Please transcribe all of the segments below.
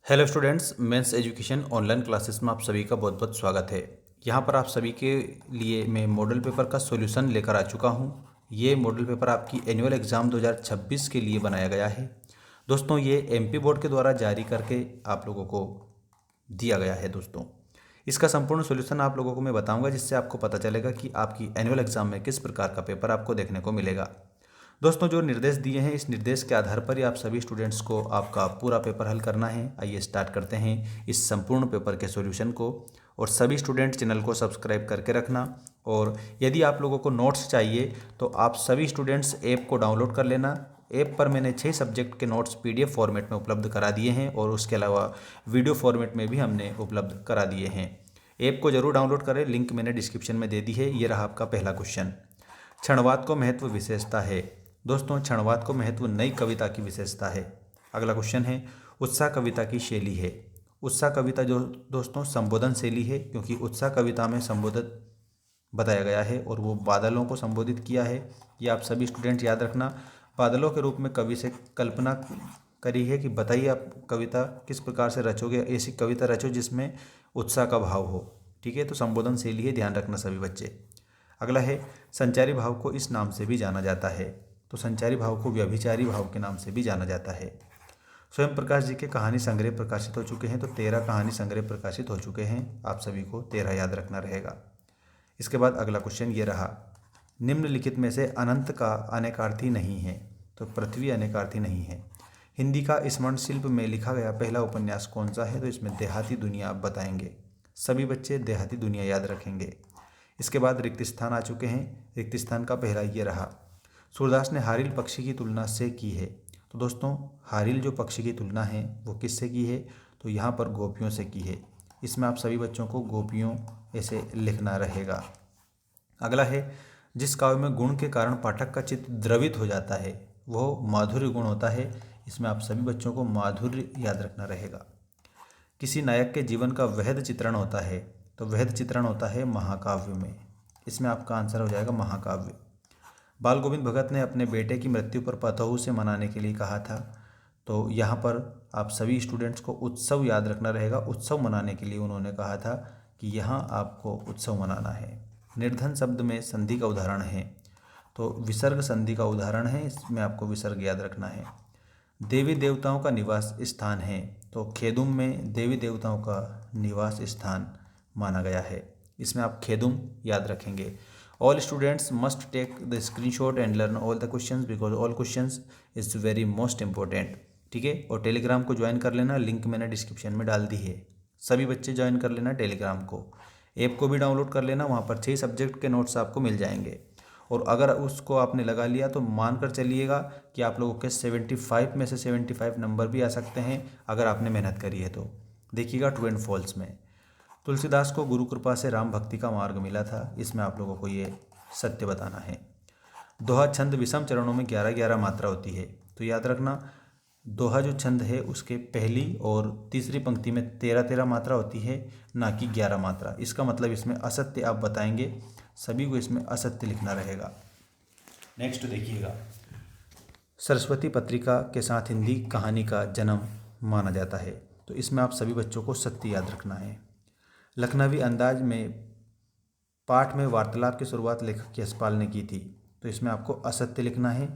Hello students, men's education online classes में आप सभी का बहुत बहुत स्वागत है। यहाँ पर आप सभी के लिए मैं मॉडल पेपर का सॉल्यूशन लेकर आ चुका हूँ। ये मॉडल पेपर आपकी एनुअल एग्ज़ाम 2026 के लिए बनाया गया है। दोस्तों, ये एमपी बोर्ड के द्वारा जारी करके आप लोगों को दिया गया है। दोस्तों, इसका संपूर्ण सॉल्यूशन आप लोगों को मैं बताऊंगा, जिससे आपको पता चलेगा कि आपकी एनुअल एग्ज़ाम में किस प्रकार का पेपर आपको देखने को मिलेगा। दोस्तों, जो निर्देश दिए हैं, इस निर्देश के आधार पर ही आप सभी स्टूडेंट्स को आपका पूरा पेपर हल करना है। आइए स्टार्ट करते हैं इस संपूर्ण पेपर के सॉल्यूशन को। और सभी स्टूडेंट चैनल को सब्सक्राइब करके रखना। और यदि आप लोगों को नोट्स चाहिए तो आप सभी स्टूडेंट्स ऐप को डाउनलोड कर लेना। ऐप पर मैंने 6 सब्जेक्ट के नोट्स पीडीएफ फॉर्मेट में उपलब्ध करा दिए हैं और उसके अलावा वीडियो फॉर्मेट में भी हमने उपलब्ध करा दिए हैं। ऐप को जरूर डाउनलोड करें, लिंक मैंने डिस्क्रिप्शन में दे दी है। ये रहा आपका पहला क्वेश्चन। क्षणवाद को महत्व विशेषता है। दोस्तों, क्षणवाद को महत्व नई कविता की विशेषता है। अगला क्वेश्चन है, उत्साह कविता की शैली है। उत्साह कविता जो दोस्तों संबोधन शैली है, क्योंकि उत्साह कविता में संबोधित बताया गया है और वो बादलों को संबोधित किया है। ये आप सभी स्टूडेंट याद रखना। बादलों के रूप में कवि से कल्पना करी है कि बताइए आप कविता किस प्रकार से रचोगे। ऐसी कविता रचो जिसमें उत्साह का भाव हो। ठीक है, तो संबोधन शैली है, ध्यान रखना सभी बच्चे। अगला है, संचारी भाव को इस नाम से भी जाना जाता है। तो संचारी भाव को व्यभिचारी भाव के नाम से भी जाना जाता है। स्वयं प्रकाश जी के कहानी संग्रह प्रकाशित हो चुके हैं, तो 13 कहानी संग्रह प्रकाशित हो चुके हैं। आप सभी को 13 याद रखना रहेगा। इसके बाद अगला क्वेश्चन ये रहा, निम्नलिखित में से अनंत का अनेकार्थी नहीं है। तो पृथ्वी अनेकार्थी नहीं है। हिंदी का स्मरण शिल्प में लिखा गया पहला उपन्यास कौन सा है। तो इसमें देहाती दुनिया आप बताएंगे। सभी बच्चे देहाती दुनिया याद रखेंगे। इसके बाद रिक्त स्थान आ चुके हैं। रिक्त स्थान का पहला ये रहा, सूरदास ने हारिल पक्षी की तुलना से की है। तो दोस्तों, हारिल जो पक्षी की तुलना है वो किससे की है। तो यहाँ पर गोपियों से की है। इसमें आप सभी बच्चों को गोपियों ऐसे लिखना रहेगा। अगला है, जिस काव्य में गुण के कारण पाठक का चित्त द्रवित हो जाता है वो माधुर्य गुण होता है। इसमें आप सभी बच्चों को माधुर्य याद रखना रहेगा। किसी नायक के जीवन का वहद चित्रण होता है। तो वहद चित्रण होता है महाकाव्य में। इसमें आपका आंसर हो जाएगा महाकाव्य। बाल गोविंद भगत ने अपने बेटे की मृत्यु पर पतहू से मनाने के लिए कहा था। तो यहाँ पर आप सभी स्टूडेंट्स को उत्सव याद रखना रहेगा। उत्सव मनाने के लिए उन्होंने कहा था कि यहाँ आपको उत्सव मनाना है। निर्धन शब्द में संधि का उदाहरण है। तो विसर्ग संधि का उदाहरण है, इसमें आपको विसर्ग याद रखना है। देवी देवताओं का निवास स्थान है। तो खेदुम में देवी देवताओं का निवास स्थान माना गया है। इसमें आप खेदुम याद रखेंगे। All students must take the screenshot and learn all the questions because all questions is very most important. ठीक है, और टेलीग्राम को ज्वाइन कर लेना, लिंक मैंने डिस्क्रिप्शन में डाल दी है। सभी बच्चे ज्वाइन कर लेना टेलीग्राम को। ऐप को भी डाउनलोड कर लेना, वहाँ पर 6 सब्जेक्ट के नोट्स आपको मिल जाएंगे। और अगर उसको आपने लगा लिया तो मानकर चलिएगा कि आप लोगों के 75 में से 75 नंबर भी आ सकते हैं अगर आपने मेहनत करी है तो। देखिएगा ट्रू एंड फॉल्स में, तुलसीदास को गुरु कृपा से राम भक्ति का मार्ग मिला था। इसमें आप लोगों को ये सत्य बताना है। दोहा छंद विषम चरणों में 11-11 मात्रा होती है। तो याद रखना, दोहा जो छंद है उसके पहली और तीसरी पंक्ति में 13-13 मात्रा होती है, ना कि 11 मात्रा। इसका मतलब इसमें असत्य आप बताएंगे। सभी को इसमें असत्य लिखना रहेगा। नेक्स्ट देखिएगा, सरस्वती पत्रिका के साथ हिंदी कहानी का जन्म माना जाता है। तो इसमें आप सभी बच्चों को सत्य याद रखना है। लखनवी अंदाज में पाठ में वार्तालाप की शुरुआत लेखक यशपाल ने की थी। तो इसमें आपको असत्य लिखना है,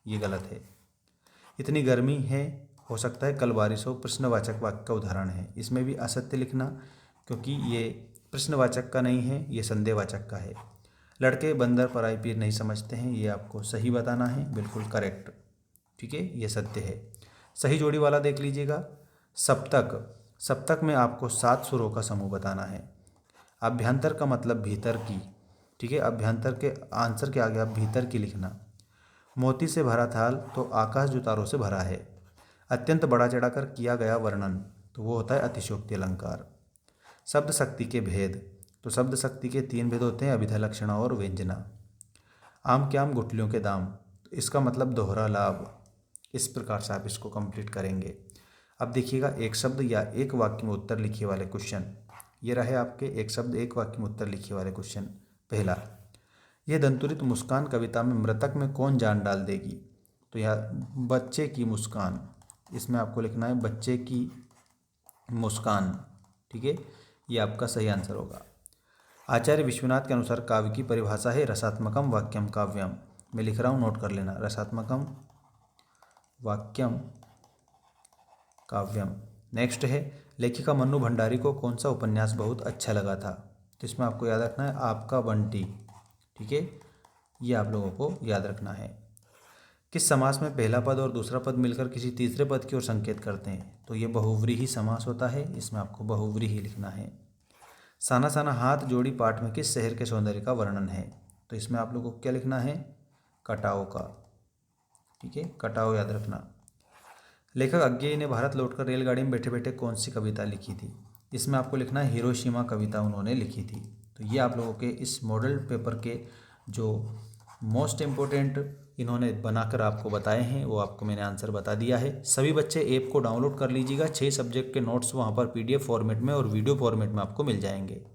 ये गलत है। इतनी गर्मी है, हो सकता है कल बारिश हो, प्रश्नवाचक वाक्य का उदाहरण है। इसमें भी असत्य लिखना, क्योंकि ये प्रश्नवाचक का नहीं है, ये संदेहवाचक का है। लड़के बंदर पराई पीर नहीं समझते हैं, ये आपको सही बताना है, बिल्कुल करेक्ट। ठीक है, ये सत्य है। सही जोड़ी वाला देख लीजिएगा। सप्तक, सप्तक में आपको 7 सुरों का समूह बताना है। अभ्यंतर का मतलब भीतर की। ठीक है, अभ्यंतर के आंसर के आगे आप भीतर की लिखना। मोती से भरा थाल, तो आकाश जो तारों से भरा है। अत्यंत बड़ा चढ़ाकर किया गया वर्णन, तो वो होता है अतिशयोक्ति अलंकार। शब्द शक्ति के भेद, तो शब्द शक्ति के 3 भेद होते हैं, अभिधा लक्षणा और व्यंजना। आम के आम गुठलियों के दाम, तो इसका मतलब दोहरा लाभ। इस प्रकार से आप इसको कंप्लीट करेंगे। अब देखिएगा, एक शब्द या एक वाक्य में उत्तर लिखिए वाले क्वेश्चन। ये रहे आपके एक शब्द एक वाक्य में उत्तर लिखिए वाले क्वेश्चन। पहला, यह दंतुरित मुस्कान कविता में मृतक में कौन जान डाल देगी। तो यह बच्चे की मुस्कान। इसमें आपको लिखना है बच्चे की मुस्कान। ठीक है, ये आपका सही आंसर होगा। आचार्य विश्वनाथ के अनुसार काव्य की परिभाषा है रसात्मकम वाक्यम काव्यम। मैं लिख रहा हूँ, नोट कर लेना, रसात्मकम वाक्यम काव्यम। नेक्स्ट है, लेखिका मन्नू भंडारी को कौन सा उपन्यास बहुत अच्छा लगा था? तो इसमें आपको याद रखना है आपका बंटी। ठीक है, ये आप लोगों को याद रखना है। किस समास में पहला पद और दूसरा पद मिलकर किसी तीसरे पद की ओर संकेत करते हैं? तो ये बहुव्रीहि समास होता है, इसमें आपको बहुव्रीहि लिखना है। साना साना हाथ जोड़ी पाठ में किस शहर के सौंदर्य का वर्णन है? तो इसमें आप लोगों को क्या लिखना है? कटाओ का। ठीक है, कटाओ याद रखना। लेखक अज्ञेय ने भारत लौटकर रेलगाड़ी में बैठे बैठे कौन सी कविता लिखी थी? इसमें आपको लिखना है हिरोशिमा कविता उन्होंने लिखी थी। तो ये आप लोगों के इस मॉडल पेपर के जो मोस्ट इम्पोर्टेंट इन्होंने बनाकर आपको बताए हैं वो आपको मैंने आंसर बता दिया है। सभी बच्चे ऐप को डाउनलोड कर लीजिएगा। 6 सब्जेक्ट के नोट्स वहाँ पर PDF फॉर्मेट में और वीडियो फॉर्मेट में आपको मिल जाएंगे।